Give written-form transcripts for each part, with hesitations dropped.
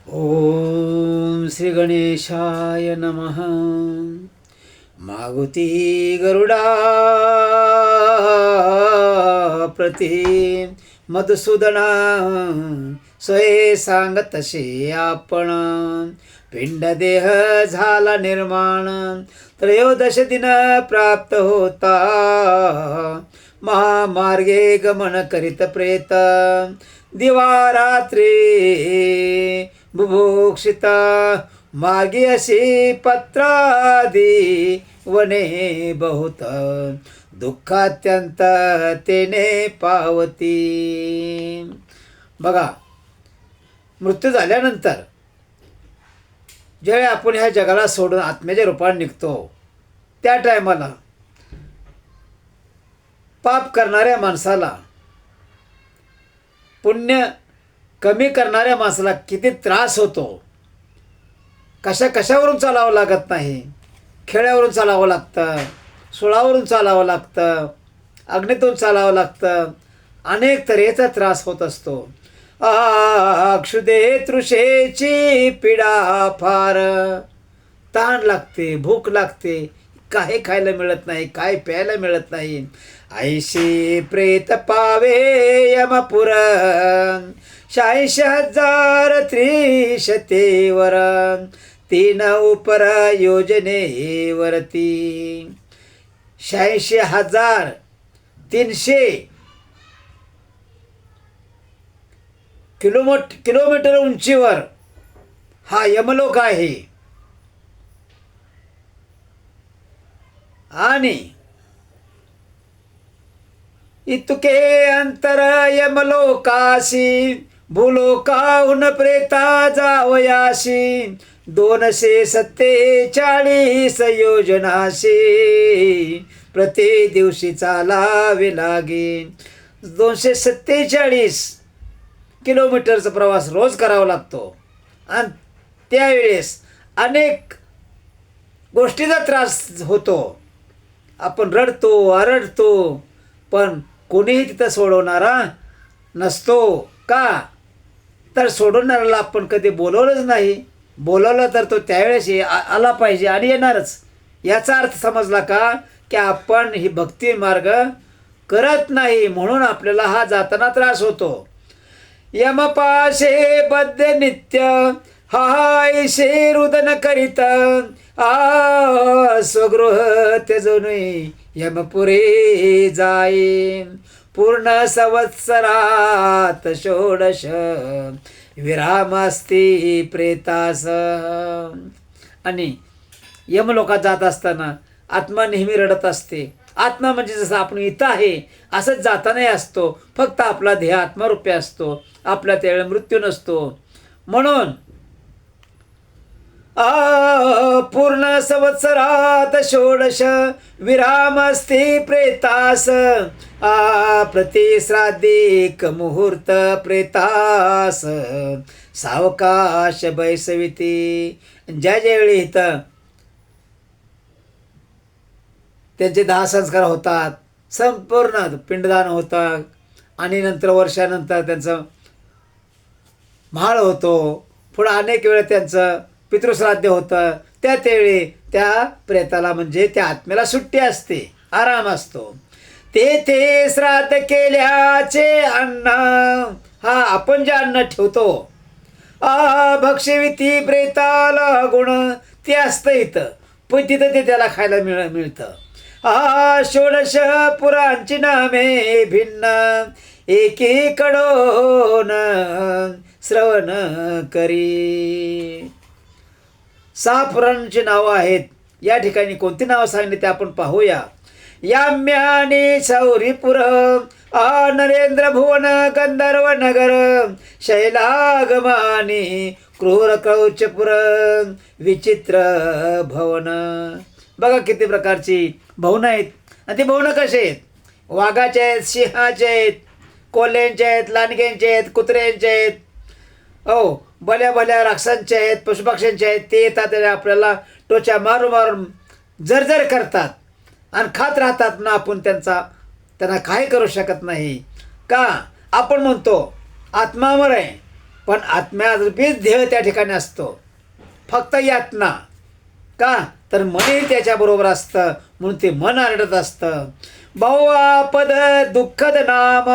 ओम श्री गणेशाय नमः. मागुती गरुडा प्रती मधुसूदना सोये सांगतसे आपण. पिंडदेह झाला निर्माण त्रयोदश दिन प्राप्त होता. महामार्गे गमन करीत प्रेत दिवारात्री बुभुक्षिता. मागे अशी पत्रादी वने बहुत दुःखात्यंत तेने पावती. बघा, मृत्यू झाल्यानंतर ज्यावेळी आपण ह्या जगाला सोडून आत्म्याच्या रूपाने निघतो त्या टायमाला पाप करणाऱ्या माणसाला, पुण्य कमी करणाऱ्या माणसाला किती त्रास होतो. कशावरून चालावं लागत नाही. खेड्यावरून चालावं लागतं, सुळावरून चालावं लागतं, अग्नीतून चालावं लागतं. अनेक तऱ्हेचा त्रास होत असतो. क्षुदे तृषेची पीडा फार. ताण लागते, भूक लागते, काही खायला मिळत नाही, काय प्यायला मिळत नाही. ऐशी प्रेत पावे यमपुर 86,000 त्रिशतेवर. 3 उपर योजनेवरती 86,300 किलोमीटर उंचीवर हा यमलोक आहे. आणि इतके अंतर यमलोकाशी भूलोकाहून प्रेता जावयाशी. 247 योजनाशी प्रति दिवशी चालावे लागे. 247 किलोमीटरचा प्रवास रोज करावा लागतो. आणि त्यावेळेस अनेक गोष्टीचा त्रास होतो. आपण रडतो, आरडतो, पण कोणीही तिथं सोडवणारा नसतो. का तर सोडवणाऱ्याला आपण कधी बोलवलंच नाही. बोलवलं तर तो त्यावेळेस आला पाहिजे आणि येणारच. याचा अर्थ समजला का की आपण ही भक्ती मार्ग करत नाही, म्हणून आपल्याला हा जाताना त्रास होतो. यमपाशे बद्ध नित्य हायशे रुदन करीत. स्वगृह त्यजून यमपुरे जाई. पूर्ण संवत्सरात 16 विराम असती प्रेतास. आणि यमलोकात जात असताना आत्मा नेहमी रडत असते. आत्मा म्हणजे जसं आपण इथं आहे असंच जातानाही असतो, फक्त आपला देह आत्मरूपी असतो. आपला त्यावेळेला मृत्यू नसतो. म्हणून पूर्ण संवत्सरात 16 विराम असते प्रेतास. प्रतिश्राद्धिक मुहूर्त प्रेतास सावकाश बैसविती. ज्यावेळी इथं त्यांचे 10 संस्कार होतात, संपूर्ण पिंडदान होतं आणि नंतर वर्षानंतर त्यांचं म्हाळ होतो. पुढं अनेक वेळा त्यांचं पितृश्राद्ध होतं. त्यावेळी त्या प्रेताला म्हणजे त्या आत्म्याला सुट्टी असते, आराम असतो. तेथे श्राद्ध केल्याचे अन्न, हा आपण जे अन्न ठेवतो भक्ष्यविती प्रेताला गुण ते असतं इथं, पण तिथं ते त्याला खायला मिळतं. 16 पुरांची नामे भिन्न एकीकडून श्रवण करी. 6 पुराणांची नावं आहेत. या ठिकाणी कोणती नावं सांगली ते आपण पाहूया. याम्यानी शौरीपुर नरेंद्र भुवन गंधर्व नगर शैलागमानी क्रूर क्रौचपुर विचित्र भवन. बघा किती प्रकारची भवनं आहेत. आणि ती भवनं कशी आहेत? वाघाचे आहेत, सिंहाचे आहेत, कोल्ह्यांचे आहेत, लांडग्यांचे आहेत, कुत्र्यांचे आहेत, भल्या राक्षसांचे आहेत, पशुपक्ष्यांचे आहेत. ते येतात आणि आपल्याला टोचा मारून जर करतात आणि खात राहतात ना. आपण त्यांना काय करू शकत नाही. का आपण म्हणतो आत्मा अमर आहे, पण आत्म्यारूपीच ध्येय त्या ठिकाणी असतो. फक्त यातना का तर मनही त्याच्याबरोबर असतं, म्हणून ते मन आरडत असतं. बहुआपद दुःखद नाम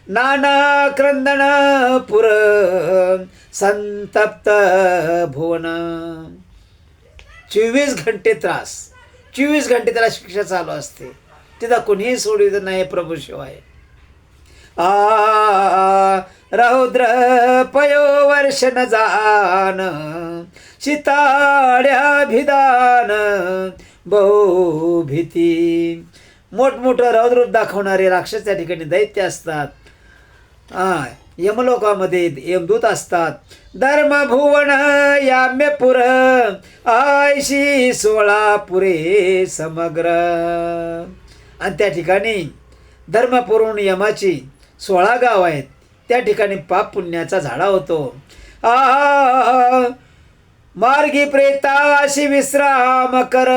नाना क्रंदन पुर संतप्त भुवन. 24 घंटे त्रास, 24 घंटे त्याला शिक्षा चालू असते. तिथं कोणीही सोडित नाही प्रभूशिवाय. रौद्र पयो वर्ष न जान शिताड्या भिदान बहु भीती. मोठमोठं रौद्र दाखवणारे राक्षस त्या ठिकाणी दैत्य असतात. यमलोकामध्ये यमदूत असतात. धर्मभुवन याम्यपुर आयशी 16 पुरे समग्र. आणि त्या ठिकाणी धर्मपुरून यमाची 16 गाव आहेत. त्या ठिकाणी पाप पुण्याचा झाडा होतो. मार्गी प्रेताशी विश्राम कर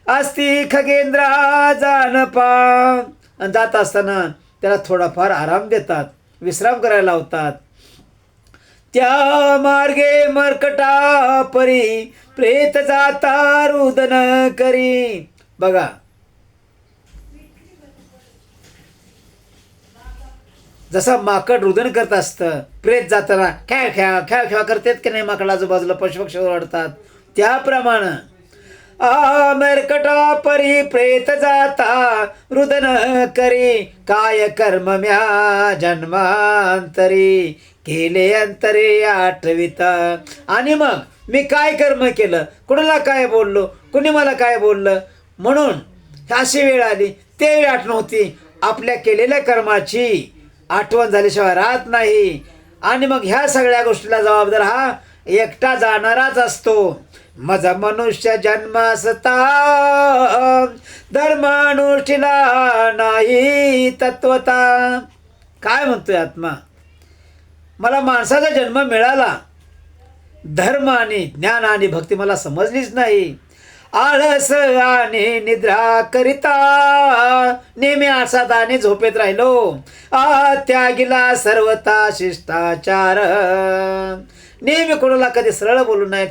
अस्ति खगेंद्रा जान पा. जात असताना त्याला थोडाफार आराम देतात, विश्राम करायला लावतात. त्या मार्गे मर्कटा परी प्रेत जाता रुदन करी. बघा, जसं माकड रुदन करत असतं, प्रेत जाताना खेळ खेळा खेळ खेळा करतात की नाही, माकड आजूबाजूला पशुपक्षी ओरडतात, त्याप्रमाणे मर्कटा परी प्रेत जाता रुदन करी काय कर्म म्या जन्मांतरी केले अंतरे आठवित. आणि मग मी काय कर्म केलं, कुणाला काय बोललो, कुणी मला काय बोललं, म्हणून अशी वेळ आली. ते वेळ आठवण होती. आपल्या केलेल्या कर्माची आठवण झाल्याशिवाय राहत नाही. आणि मग ह्या सगळ्या गोष्टीला जबाबदार हा एकटा जाणाराच असतो. मज मनुष्य जन्मासता धर्मानुष्ठीला नाही तत्वता. काय म्हणतोय आत्मा, मला माणसाचा जन्म मिळाला, धर्म आणि ज्ञान आणि भक्ती मला समजलीच नाही. आळस आणि निद्रा करिता नेहमी आळसात आणि झोपेत राहिलो. त्यागिला सर्वता शिष्टाचार. नेहमी कोणाला कधी सरळ बोलू नाही,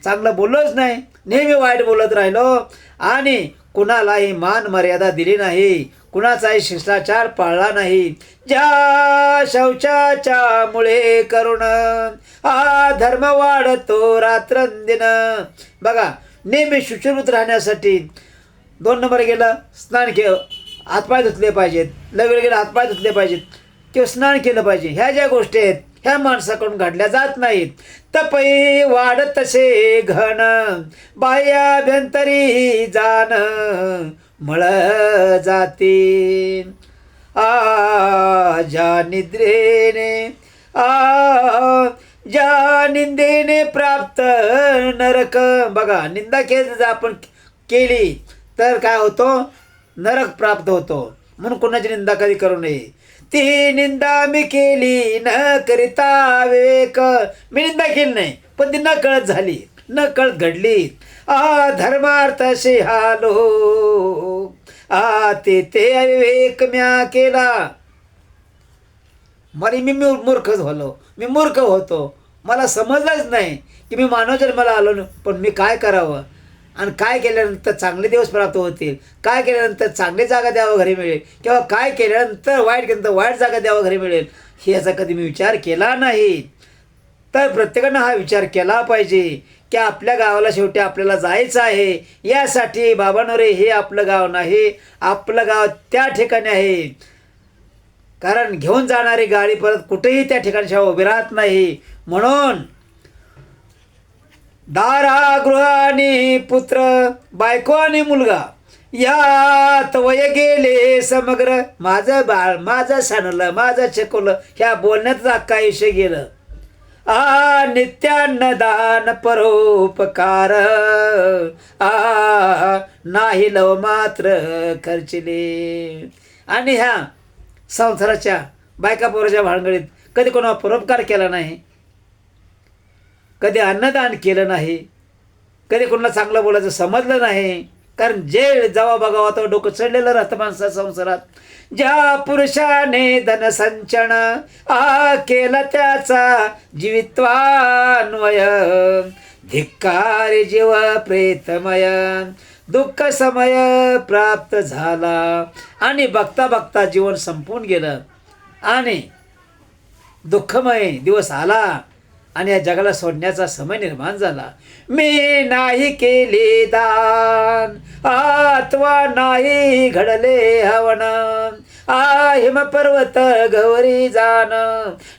चांगलं बोललोच नाही, नेहमी वाईट बोलत राहिलो. आणि कुणालाही मान मर्यादा दिली नाही, कुणाचाही शिष्टाचार पाळला नाही. ज्या शौचाच्या मुळे करुण धर्म वाढतो रात्रंदिन. बघा, नेहमी शुचिरूत राहण्यासाठी 2 नंबर गेलं, स्नान केलं, हातपाय धुतले पाहिजेत, लगेच गेलं हातपाय धुतले पाहिजेत किंवा स्नान केलं पाहिजे. ह्या ज्या गोष्टी आहेत ह्या माणसाकडून घडल्या जात नाहीत. तपई वाढत तसे घन बाह्याभ्यंतरी जाण मळ जाती. ज्या निद्रेने ज्या निंदेने प्राप्त नरक. बघा, निंदा केली आपण केली तर काय होतो, नरक प्राप्त होतो. म्हणून कोणाची निंदा कधी करू नये. ती निंदा मी केली न करिता विवेक. मी निंदा केली नाही, पण ती न कळत झाली, न कळत घडली. धर्मार्थ शिहालो ते अविवेक म्या केला. मी मूर्ख झालो, मी मूर्ख होतो, मला समजलंच नाही की मी मानव जन्माला आलो ना. पण मी काय करावं आणि काय केल्यानंतर चांगले दिवस प्राप्त होतील, काय केल्यानंतर चांगली जागा द्यावं घरी मिळेल, किंवा काय केल्यानंतर वाईट केल्यानंतर वाईट जागा द्यावं घरी मिळेल, हे याचा कधी मी विचार केला नाही. तर प्रत्येकानं हा विचार केला पाहिजे की आपल्या गावाला शेवटी आपल्याला जायचं आहे. यासाठी बाबांनो रे, हे आपलं गाव नाही, आपलं गाव त्या ठिकाणी आहे. कारण घेऊन जाणारी गाडी परत कुठेही त्या ठिकाणी उभी राहत नाही. म्हणून दारा गृह आणि पुत्र, बायको आणि मुलगा यात वय गेले समग्र. माझं बाळ, माझं सणलं, माझं चकवलं, ह्या बोलण्यातच अख्खं आयुष्य गेलं. नित्यान्नदान परोपकार नाही लव मात्र खर्चिले. आणि ह्या संसाराच्या बायका पोराच्या भानगडीत कधी कोणाला परोपकार केला नाही, कधी अन्नदान केलं नाही, कधी कोणाला चांगलं बोलायचं समजलं नाही. कारण जे जेव्हा बघावं तेव्हा डोकं चढलेलं राहतं माणसा संसारात. ज्या पुरुषाने धनसंचन केला त्याचा जीवित्वान्वय, धिक्कार जीव प्रेतमय दुःख समय प्राप्त झाला. आणि बघता बघता जीवन संपून गेलं आणि दुःखमय दिवस आला आणि या जगाला सोडण्याचा समय निर्माण झाला. मी नाही केले दान अथवा नाही घडले हवन, हिम पर्वत गौरी जान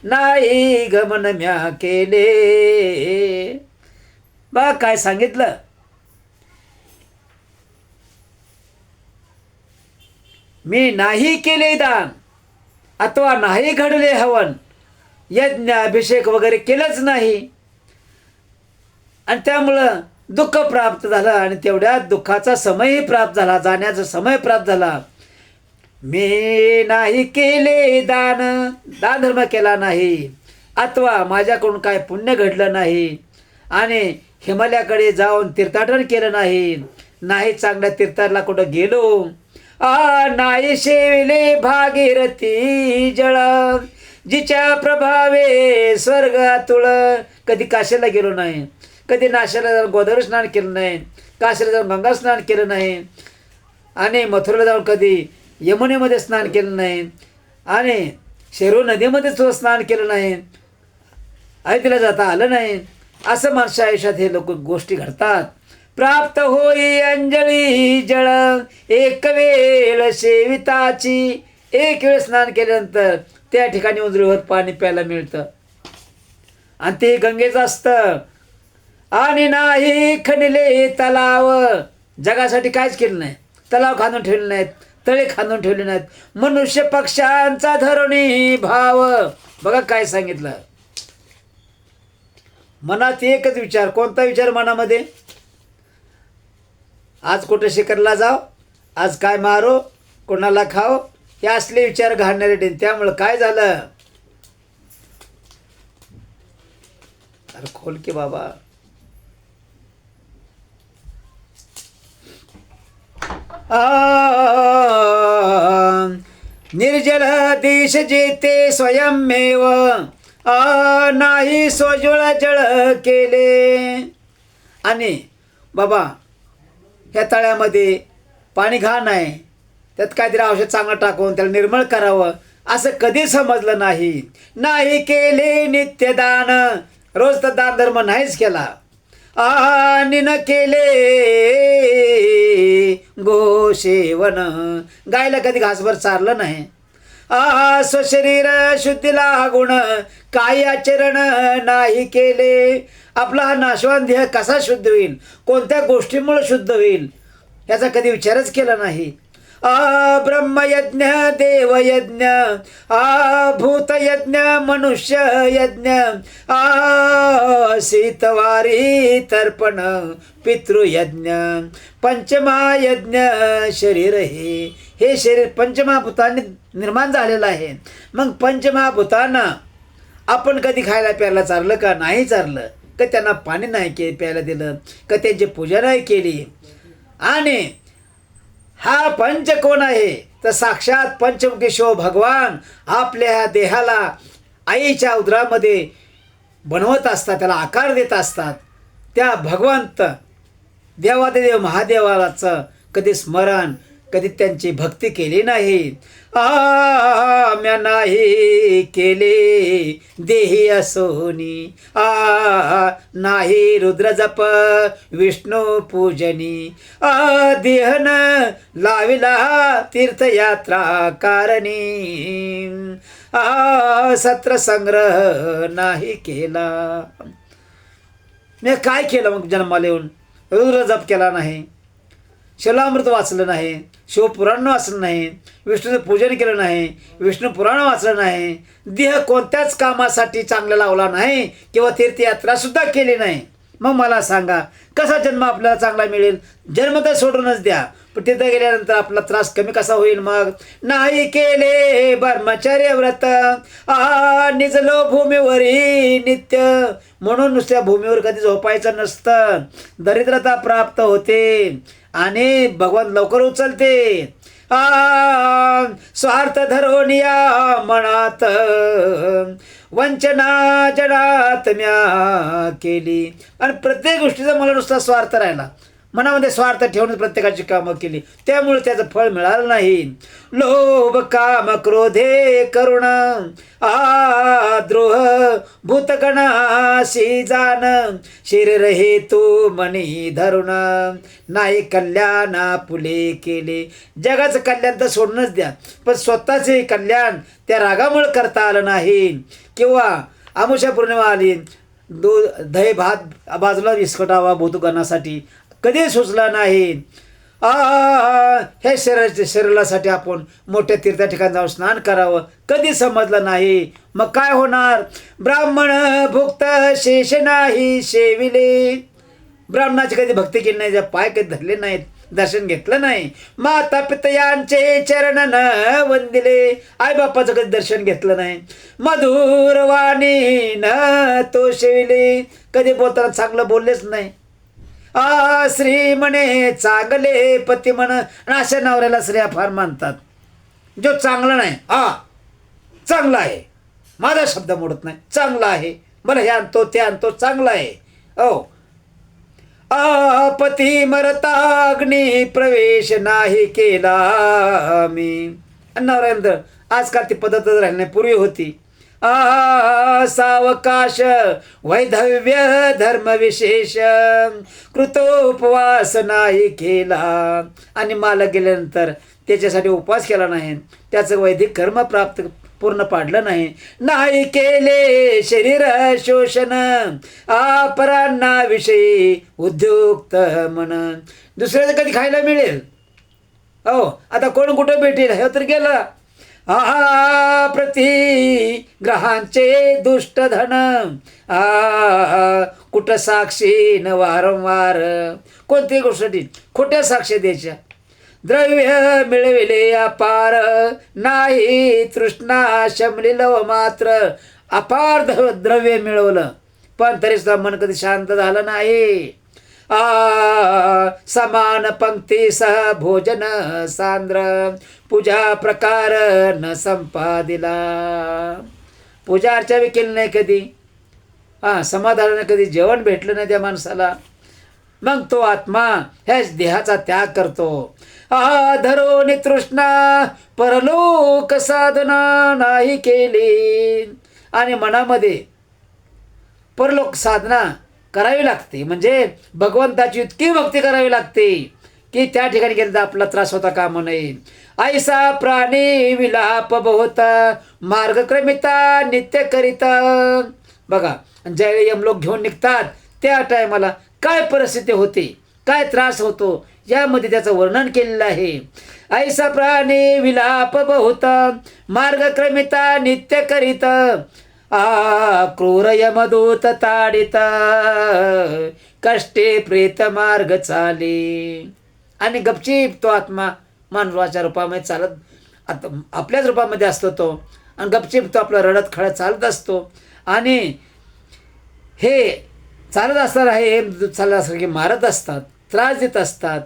नाही गमन म्या केले. बा काय सांगितलं, मी नाही केले दान अथवा नाही घडले हवन, यज्ञ अभिषेक वगैरे केलंच नाही आणि त्यामुळं दुःख प्राप्त झालं आणि तेवढ्या दुःखाचा समयही प्राप्त झाला, जाण्याचा समय प्राप्त झाला. मी नाही केले दान, दान धर्म केला नाही अथवा माझ्याकडून काय पुण्य घडलं नाही आणि हिमालयाकडे जाऊन तीर्थाटन केलं नाही, नाही चांगल्या तीर्थाला कुठं गेलो, नाही शेविले भागीरथी जळ, जिच्या प्रभावे स्वर्गातुळ. कधी काशीला गेलो नाही, कधी नाशिकला जाऊन गोदावरी स्नान केलं नाही, काशीला जाऊन गंगा स्नान केलं नाही आणि मथुरेला जाऊन कधी यमुनेमध्ये स्नान केलं नाही आणि शेरू नदीमध्ये सुद्धा स्नान केलं नाही, अयोध्येला जाता आलं नाही. असं माणसा आयुष्यात हे लोक गोष्टी घडतात. प्राप्त होई अंजली जळ एक वेळ सेविताची, एक वेळ स्नान केल्यानंतर त्या ठिकाणी उंजळीवर पाणी प्यायला मिळतं आणि ते गंगेचं असतं. आणि नाही खणले तलाव, जगासाठी काहीच केलं नाही, तलाव खांदून ठेवले नाहीत, तळे खांदून ठेवले नाहीत. मनुष्य पक्षांचा धरुणी भाव. बघा काय सांगितलं, मनात एकच विचार. कोणता विचार मनामध्ये? आज कुठे शिखरला जाव, आज काय मारो, कोणाला खाव, हे असले विचार घालणारे डेन. त्यामुळं काय झालं, अरे खोल की बाबा. निर्जल देश जेते स्वयंमेव, नाही सोजुळ जळ केले. आणि बाबा ह्या तळ्यामध्ये पाणी घाण आहे, त्यात काहीतरी औषध चांगलं टाकून त्याला निर्मळ करावं, असं कधी समजलं नाही. नाही केले नित्यदान, रोज तर दान धर्म नाहीच केला. आणि न केले गोसेवन, गायला कधी घासभर चारलं नाही. स्वशरीर शुद्धीला गुण, काही आचरण नाही केले. आपला हा नाशवान देह कसा शुद्ध होईल, कोणत्या गोष्टीमुळे शुद्ध होईल, याचा कधी विचारच केला नाही. ब्रह्मयज्ञ देवयज्ञ, भूतयज्ञ मनुष्य यज्ञ, शीतवारी तर्पण पितृयज्ञ, पंचमहायज्ञ शरीर हे शरीर पंचमहाभूतांनी निर्माण झालेलं आहे. मग पंचमहाभूतांना आपण कधी खायला प्यायला चारलं का? नाही चारलं. का त्यांना पाणी नाही प्यायला दिलं का? त्यांची पूजा नाही केली. आणि हा पंच कोण आहे तर साक्षात पंचमुखी शिव भगवान आपल्या देहाला आईच्या उदरामध्ये बनवत असतात, त्याला आकार देत असतात. त्या भगवंत देवादेव महादेवाचं कधी स्मरण, कधी त्यांची भक्ती केली नाही. म्या नाही केले देही असोनी, नाही रुद्र जप विष्णू पूजनी, देहन लाविला तीर्थयात्रा कारणी, सत्र संग्रह नाही केला. मी काय केलं मग जन्माला येऊन? रुद्र जप केला नाही, शिलामृत वाचलं नाही, शिवपुराण वाचलं नाही, विष्णूचं पूजन केलं नाही, विष्णू पुराण वाचलं नाही, देह कोणत्याच कामासाठी चांगला लावला नाही किंवा तीर्थयात्रासुद्धा केली नाही. मग मला सांगा कसा जन्म आपल्याला चांगला मिळेल? जन्म तर सोडूनच द्या, पण तिथं गेल्यानंतर आपला त्रास कमी कसा होईल? मग नाही केले ब्रह्मचर्य व्रत निजलो भूमीवरी नित्य, म्हणून नुसत्या भूमीवर कधी झोपायचं नसतं. दरिद्रता प्राप्त होते आणि भगवान लवकर उचलते. स्वार्थ धरोनिया मनात वंचना जडात म्या केली. आणि प्रत्येक गोष्टीचा मला नुसता स्वार्थ राहिला, मनामध्ये स्वार्थ ठेवून प्रत्येकाची कामं केली, त्यामुळे त्याचं फळ मिळालं नाही. लोभ काम क्रोधे करुण द्रोह भूतगणाशी जाण, शरीर हेतू मनी धरुण नाही कल्याण फुले केले. जगाचं कल्याण तर सोडूनच द्या, पण स्वतःचे कल्याण त्या रागामुळे करता आलं नाही. किंवा आमुषा पौर्णिमा आली, दही भात बाजूला विस्कटावा भूतगणासाठी, कधी सुचला नाही. हे शरीरासाठी आपण मोठ्या तीर्थ ठिकाणी जाऊन स्नान करावं, कधी समजलं नाही. मग काय होणार? ब्राह्मण भुक्त शेष नाही शेविले. ब्राह्मणाची कधी भक्ती केली नाही, पाय कधी धरले नाहीत, दर्शन घेतलं नाही. माता पितयांचे चरण न वंदिले, आई बापाचं कधी दर्शन घेतलं नाही. मधुर वाणी न तो शेविले, कधी बोलताना चांगलं बोललेच नाही. स्त्री म्हणे चांगले पती म्हण, अशा नवऱ्याला स्त्रिया फार मानतात. जो चांगला नाही, चांगला आहे, माझा शब्द मोडत नाही, चांगला आहे, मला हे आणतो ते आणतो, चांगला आहे. पती मरता अग्नी प्रवेश नाही केला मी. नवऱ्यानंतर आजकाल ती पद्धतच राहिली नाही, पूर्वी होती. सावकाश वैधव्य धर्म विशेष कृतोपवास नाही केला. आणि माला गेल्यानंतर त्याच्यासाठी उपवास केला नाही, त्याचं वैदिक कर्म प्राप्त पूर्ण पाडलं नाही. नाही केले शरीर शोषण परांना विषयी उद्युक्त मन. दुसऱ्याचं कधी खायला मिळेल? आता कोण कुठं भेटेल हे तर गेलं. प्रतिग्रहांचे दुष्ट धन कुठं साक्षी न वारंवार. कोणत्याही गोष्टीसाठी खोट्या साक्षी द्यायच्या. द्रव्य मिळविले अपार नाही तृष्णा शमली लव मात्र. अपार द्रव्य मिळवलं पण तरी सुद्धा मन कधी शांत झालं नाही. समान पंक्ती सह भोजन सांद्र पूजा प्रकार न संपादिला. पूजा अर्चा बी केली नाही कधी, समाधानाने कधी जेवण भेटलं नाही त्या माणसाला. मग तो आत्मा ह्याच देहाचा त्याग करतो. धरोनी तृष्णा परलोक साधना नाही केली. आणि मनामध्ये परलोक साधना करावी लागते, म्हणजे भगवंताची इतकी भक्ती करावी लागते की त्या ठिकाणी गेलं तर आपला त्रास होता कामा नये. ऐसा प्राणी विलाप बहुता मार्गक्रमिता नित्य करिता. बघा, ज्यावेळी यमलोक घेऊन निघतात त्या टायमाला काय परिस्थिती होते, काय त्रास होतो, यामध्ये त्याचं वर्णन केलेलं आहे. ऐसा प्राणी विलाप बहुता मार्गक्रमिता नित्य करिता क्रूर यमदूत ताडित कष्टे प्रेत मार्ग चाले. आणि गपचीप तो आत्मा मानवाच्या रूपामध्ये चालत, आता आपल्याच रूपामध्ये असतो तो, आणि गपचीप तो आपला रडत खळत चालत असतो. आणि हे चालत असताना हे चालत असताना की मारत असतात, त्रास देत असतात.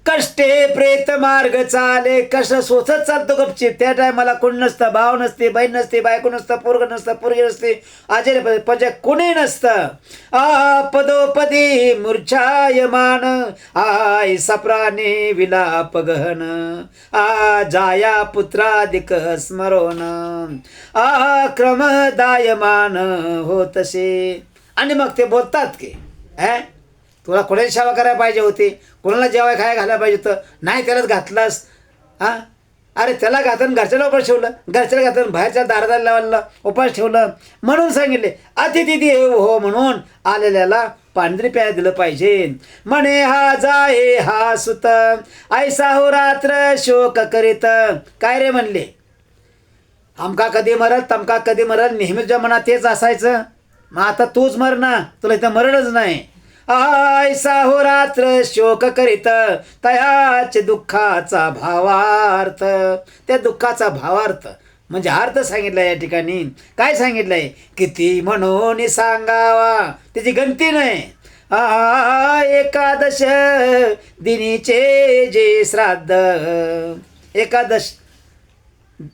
कष्टे प्रेत मार्ग चाले, कष्ट सोसत चालतो गपचीप. त्या टायमाला कोण नसतं, भाव नसते, बहीण नसते, बायको नसतं, पोरग नसतं, पोरगी नसते, आजरे पजा कोणी नसतं. पदोपदी मूर्छायमान आय सप्राणे विलाप गहन जाया पुत्रादिक स्मरण क्रमदायमान होतसे. आणि मग ते बोलतात की तुला कोणाची सेवा करायला पाहिजे होती, कोणाला जेवाय खायला घालायला पाहिजे होतं, नाही त्यालाच घातलास. अरे त्याला घातलं घरच्याला उपास ठेवलं, घरच्याला घातलं बाहेरच्या दारदार लावायला उपास ठेवलं. म्हणून सांगितले अतिथी देव हो, म्हणून आलेल्याला पांढरी प्यायला दिलं पाहिजे. म्हणे हा जाये हा सुत ऐसा हो रात्र शोक करीत. काय रे म्हणले, आमका कधी मरल तमका कधी मरल, नेहमीच्या मनात तेच असायचं. मग आता तूच मर ना, तुला इथं मरणच नाही. ऐसा हो रात्र शोक करीत तयाचे दुःखाचा भावार्थ. त्या दुःखाचा भावार्थ म्हणजे अर्थ सांगितलाय या ठिकाणी. काय सांगितलंय? किती म्हणून सांगावा त्याची गंती नाही. एकादश दिनीचे जे श्राद्ध,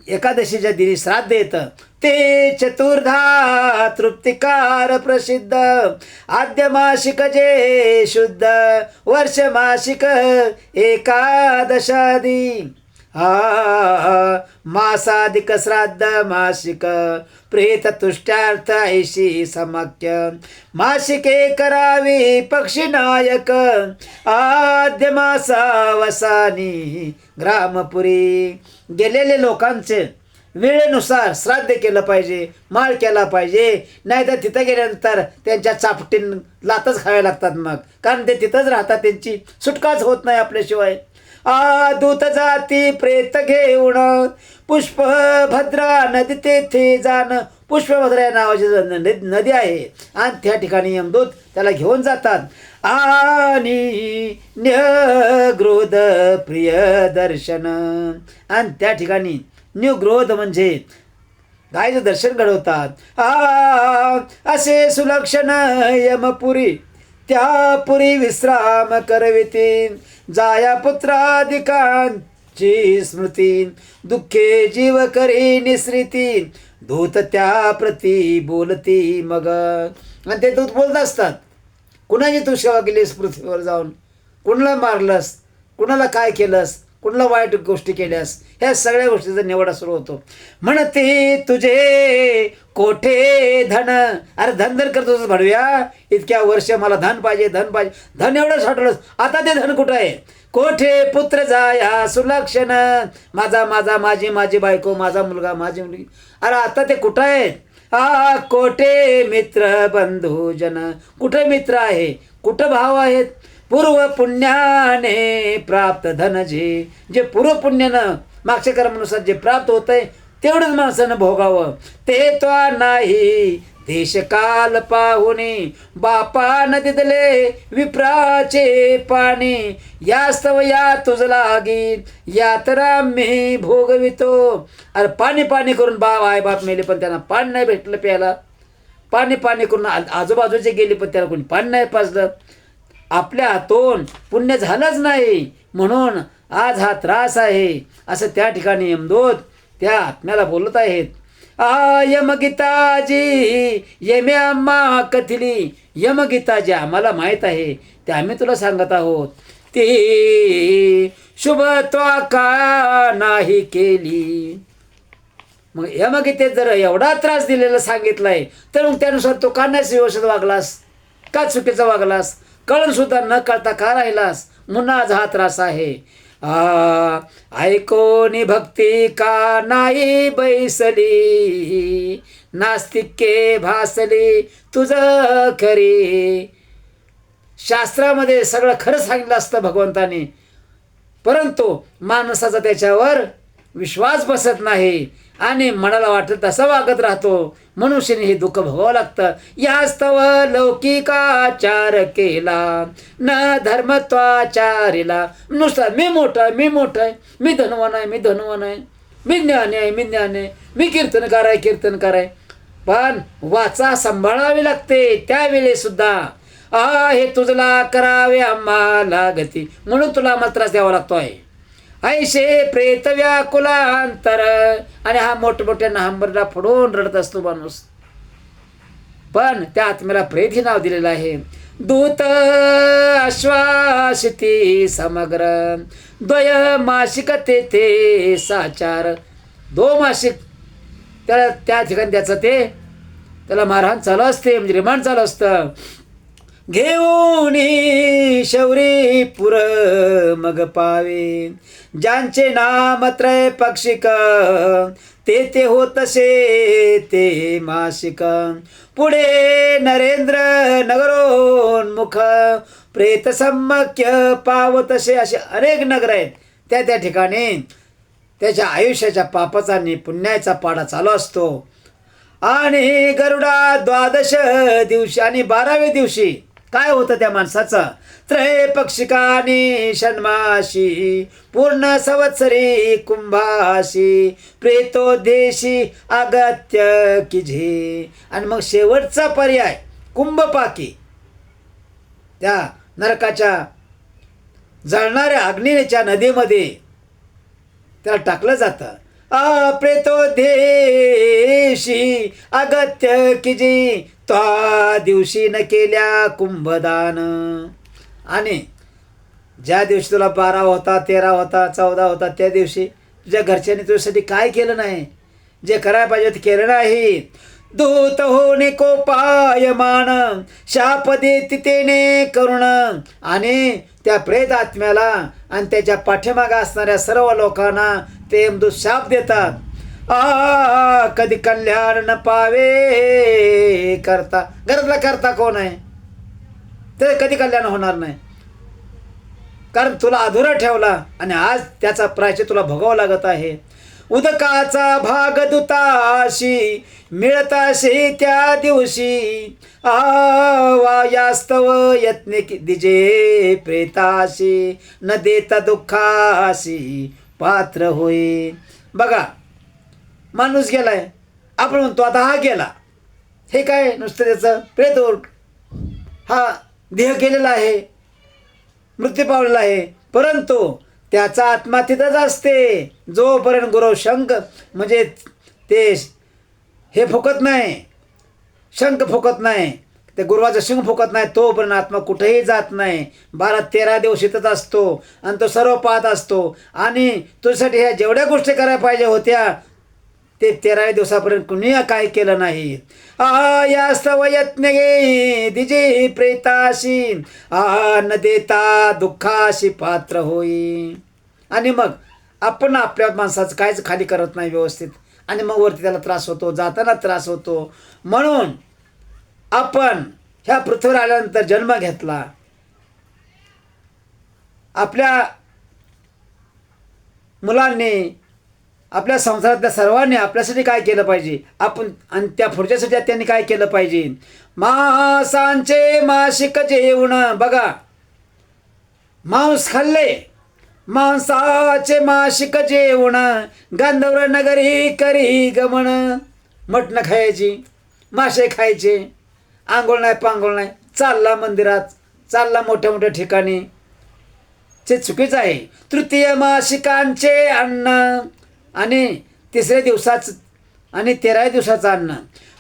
एकादशीच्या दिनी श्राद्ध येतं ते चतुर्धा तृप्तिकार प्रसिद्ध. आद्य मासिक जे शुद्ध वर्ष मासिक एकादशादी. मासाधिक श्राद्ध मासिक प्रेत तुष्ट्यार्थ ऐशी समाख्य. मासिके करावी पक्षीनायक आद्य मासावसानी ग्रामपुरी. गेलेले लोकांचे वेळेनुसार श्राद्ध केलं पाहिजे, माळ केला पाहिजे. नाही तर तिथं गेल्यानंतर त्यांच्या चापटीन लातच खाव्या लागतात मग, कारण ते तिथंच राहतात, त्यांची सुटकाच होत नाही आपल्याशिवाय. दूत जाती प्रेत घेऊन पुष्पभद्रा नदी तेथे जाण. पुष्पभद्रा या नावाची नदी आहे आणि त्या ठिकाणी यमदूत त्याला घेऊन जातात. आणि न्यगृध प्रिय दर्शन. आणि त्या ठिकाणी न्यूगृध म्हणजे गायचं दर्शन घडवतात. असे सुलक्षण यमपुरी त्या पुरी विश्राम करविती. जाया पुत्राधिकांची स्मृती दुःखे जीव करी निसृती. दूत त्या प्रती बोलती मग. आणि ते दूत बोलत असतात, कुणाची तू सेवा केलीस पृथ्वीवर जाऊन, कुणाला मारलंस, कुणाला काय केलंस, कुणाला वाईट गोष्टी केल्यास, ह्या सगळ्या गोष्टीचा निवडा सुरू होतो. म्हणते तुझे कोठे धन. अरे धन करतोस भडव्या, इतक्या वर्ष मला धन पाहिजे, धन पाहिजे, धन एवढं साठवलंस, आता ते धन कुठं आहे? कोठे पुत्र जाया सुलक्षण. माझा माझा माझी माझी बायको, माझा मुलगा माझी मुलगी, अरे आता ते कुठं आहे? कोठे मित्र बंधूजन. कुठे मित्र आहे, कुठं भाव आहेत? पूर्व पुण्याने प्राप्त धन जे पूर्व पुण्यानं मागच्या कर्मानुसार जे प्राप्त होत आहे तेवढंच माणसानं भोगावं. ते तो नाही देशकाल पाहुणे बापानं दिदले विप्राचे पाणी. यास्तव या तुझ लागीन यात्रा मी भोगवितो. अरे पाणी पाणी करून आई बाप मेले पण त्यांना पाणी नाही भेटलं प्यायला. पाणी पाणी करून आजूबाजूचे गेले पण त्याला कोणी पाणी नाही पाजलं. आपल्या हातून पुण्य झालंच नाही म्हणून आज हा त्रास आहे, असं त्या ठिकाणी यमदूत त्या आत्म्याला बोलत आहेत. यमगीताजी यमे आम्हा कथिली. यमगीताजी आम्हाला माहीत आहे ते आम्ही तुला सांगत आहोत. ती शुभ त्वा का नाही केली. मग यमगीतेत जर एवढा त्रास दिलेला सांगितलाय तर मग त्यानुसार तो का नाही व्यवस्थित वागलास, का चुकीचा वागलास, कळून सुद्धा न कळता का राहिलास, म्हणून आज हा त्रास आहे. ऐकोनी भक्ती का नाही बैसली. नास्तिके भासली तुझ खरी. शास्त्रामध्ये सगळं खरं सांगितलं असतं भगवंताने, परंतु माणसाचा त्याच्यावर विश्वास बसत नाही आणि मनाला वाटत तसं वागत राहतो. मनुष्याने हे दुःख भोगावं लागतं. यास्तव लौकिकाचार केला न धर्मत्वाचारिला. नुसतं मी मोठं आहे, मी मोठं आहे, मी धनवान आहे, मी धनवान आहे, मी ज्ञानी आहे, मी ज्ञानी आहे, मी कीर्तनकार आहे, कीर्तनकार आहे. पण वाचा सांभाळावी लागते त्यावेळी सुद्धा. हे तुझला करावे आम्हाला गती, म्हणून तुला आम्हाला त्रास द्यावा लागतो आहे. ऐशे प्रेत व्याकुलांतर. आणि हा मोठमोठ्या हंबरला फोडून रडत असतो माणूस, पण त्या आत्म्याला प्रेत हे नाव दिलेलं आहे. दूत आश्वासिती समग्र द्वय मासिक तेथे साचार. 2 मासिक त्याला त्या ठिकाणी त्याला मारहाण चालू असते, म्हणजे रिमांड चालू असतं. घेऊन शौरी पुर मग पावे ज्यांचे नाम त्रय पक्षिक. ते होतसे ते मासिक. पुढे नरेंद्र नगरोन्मुख प्रेत सम्मख्य पावतसे. असे अनेक नगर आहेत त्या ठिकाणी त्याच्या आयुष्याच्या पापाचा आणि पुण्याचा पाडा चालू असतो. आणि गरुडा 12 दिवशी आणि 12व्या दिवशी काय होतं त्या माणसाचं? त्रैपक्षिकानी षण्मासी पूर्ण संवत्सरी कुंभासी प्रेतो देशी अगत्य किझे. आणि मग शेवटचा पर्याय कुंभपाकी, त्या नरकाच्या जळणाऱ्या अग्नीच्या नदीमध्ये त्याला टाकलं जातं. प्रेतो देशी अगत्य किजी त्या दिवशी न केल्या कुंभदान. आणि ज्या दिवशी तुला 12 होता, 13 होता, 14 होता, त्या दिवशी तुझ्या घरच्यांनी तुझ्यासाठी काय केलं नाही? जे करायला पाहिजे ते केलं नाही. दूत होणे कोपायमान शाप देती तेने करुण. आणि त्या प्रेत आत्म्याला आणि त्याच्या पाठीमागे असणाऱ्या सर्व लोकांना ते यमदूत शाप देतात. कधी कल्याण न पावे करता. घरातला करता कोण आहे? ते कधी कल्याण होणार नाही, कारण तुला अधुरा ठेवला आणि आज त्याचा प्रायश्चित तुला भोगावं लागत आहे. उदकाचा भाग दुताशी मिळताशी त्या दिवशी वायास्तव यत्ने दिजे प्रेताशी न देता दुःखाशी पात्र होई. बघा, माणूस गेलाय, आपण म्हणतो आता हा गेला. हे काय नुसतं त्याचं प्रेतोट, हा देह गेलेला आहे, मृत्यू पावलेला आहे, परंतु त्याचा आत्मा तिथंच असते जोपर्यंत गुरव शंख म्हणजे ते हे फुकत नाही, शंख फुकत नाही, ते गुरुवाचं शंख फुकत नाही, तोपर्यंत आत्मा कुठेही जात नाही. 12-13 दिवस इथंच असतो आणि तो सर्व पाहत असतो. आणि तुझ्यासाठी ह्या जेवढ्या गोष्टी करायला पाहिजे होत्या ते 13व्या दिवसापर्यंत कुणी काय केलं नाही. यास्तव यत्न दिजे प्रेताशी न देता दुःखाशी पात्र होई. आणि मग आपण आपल्या माणसाचं काहीच खाली करत नाही व्यवस्थित, आणि मग वरती त्याला त्रास होतो, जाताना त्रास होतो. म्हणून आपण ह्या पृथ्वीवर आल्यानंतर जन्म घेतला. आपल्या मुलांनी, आपल्या संसारातल्या सर्वांनी आपल्यासाठी काय केलं पाहिजे, आपण आणि त्या पुढच्यासाठी त्यांनी काय केलं पाहिजे. मांसांचे मासिक जेवण. बघा, मांस खाल्ले, मांसाचे मासिक जेवण गांधर्व नगरी करी गमन. मटणं खायची, मासे खायचे, आंघोळ नाही पांघोळ नाही, चालला मंदिरात, चालला मोठ्या मोठ्या ठिकाणी, ते चुकीचं आहे. तृतीय मासिकांचे अन्न आणि 3ऱ्या दिवसाचं आणि 13व्या दिवसाचं अन्न.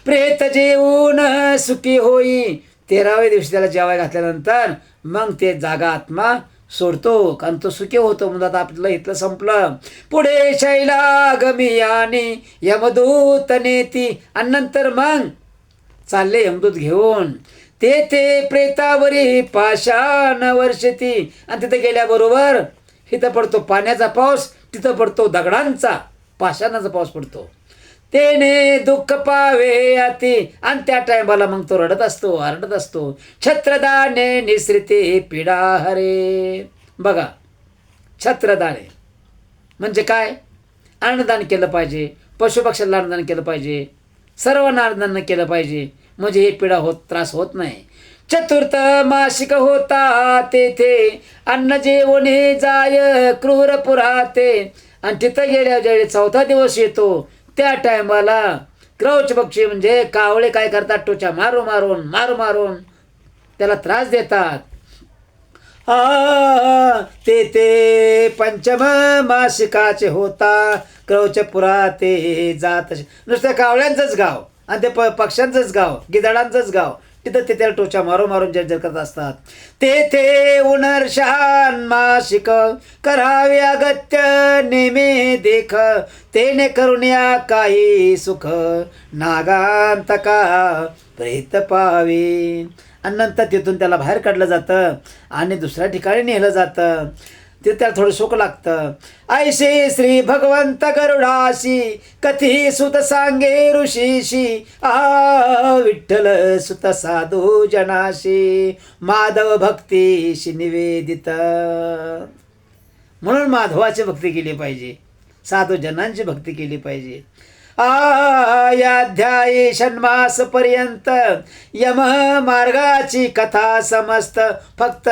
प्रेत जेवून सुखी होई. 13व्या दिवशी त्याला जेवाय घातल्यानंतर मग ते जागा आत्मा सोडतो, कारण तो सुखी होतो. म्हणून आता आपलं इथलं संपलं. पुढे शैला गमी आणि यमदूत नेती. आणि नंतर मग चालले यमदूत घेऊन. ते प्रेतावरी पाषाण वर्षती. आणि तिथे गेल्याबरोबर इथं पडतो पाण्याचा पाऊस, तिथं पडतो दगडांचा पाषाणाचा पाऊस पडतो. तेने दुःख पावे अति. आणि त्या टायमाला मग तो रडत असतो, आरडत असतो. छत्रदाने निसृते पीडा हरे. बघा, छत्रदाने म्हणजे काय? अन्नदान केलं पाहिजे, पशुपक्ष्याला अन्नदान केलं पाहिजे, सर्वांना अन्नदान केलं पाहिजे, म्हणजे हे पीडा त्रास होत नाही. चतुर्थ मासिक होता तेथे अन्न जेवणे जाय क्रूरपुरा ते. आणि तिथं गेल्या ज्यावेळी 4था दिवस येतो त्या टायमाला क्रौच पक्षी म्हणजे कावळे काय करतात, टोचा मारून त्याला त्रास देतात. ते पंचम मासिकाचे होता क्रौचपुरा ते जात. नुसत्या कावळ्यांचंच गाव आणि ते पक्ष्यांचंच गाव, गिधाडांचंच गाव, तिथं ते त्याला टोचा मारून जर्जर करत असतात. तेथे उनर्शान मासिक करावे अगत्य नेमे देख. तेने करुण्या काही सुख नागांतका प्रेत पावे. आणि नंतर तिथून त्याला बाहेर काढलं जातं आणि दुसऱ्या ठिकाणी नेलं जातं. ते त्याला थोडं सुख लागतं. ऐसे श्री भगवंत गरुडाशी कथी सुत सांगे ऋषीशी. विठ्ठल सुत साधू जनाशी माधव भक्तीशी निवेदित. म्हणून माधवाची भक्ती केली पाहिजे, साधू जनांची भक्ती केली पाहिजे. या अध्यायी षण्मास पर्यंत यम मार्गाची कथा समस्त. फक्त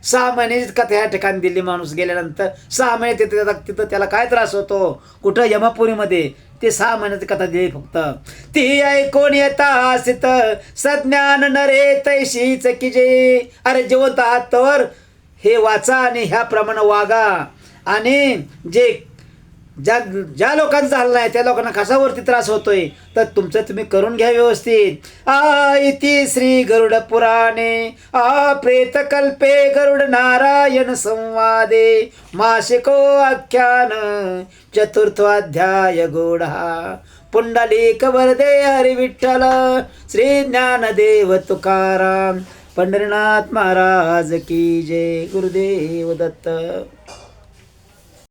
6 महिन्याची कथा ह्या ठिकाणी दिली. माणूस गेल्यानंतर 6 महिने तिथं त्याला काय त्रास होतो, कुठं यमपुरीमध्ये, ते 6 महिन्याची कथा दिली फक्त. ती ऐकून येता सित सज्ञान नरे तैशीच की जे. अरे जिवंत आहात तर हे वाचा आणि ह्याप्रमाणे वागा. आणि ज्या लोकांचं झालं नाही त्या लोकांना कशावरती त्रास होतोय तर तुमचं तुम्ही करून घ्या व्यवस्थित. इति श्री गरुड पुराणे प्रेतकल्पे गरुड नारायण संवादे मासिको आख्यान चतुर्थोऽध्याय गूढा. पुंडलिक वरदे हरी विठ्ठल श्री ज्ञानदेव तुकाराम पंढरीनाथ महाराज की जय. गुरुदेव दत्त.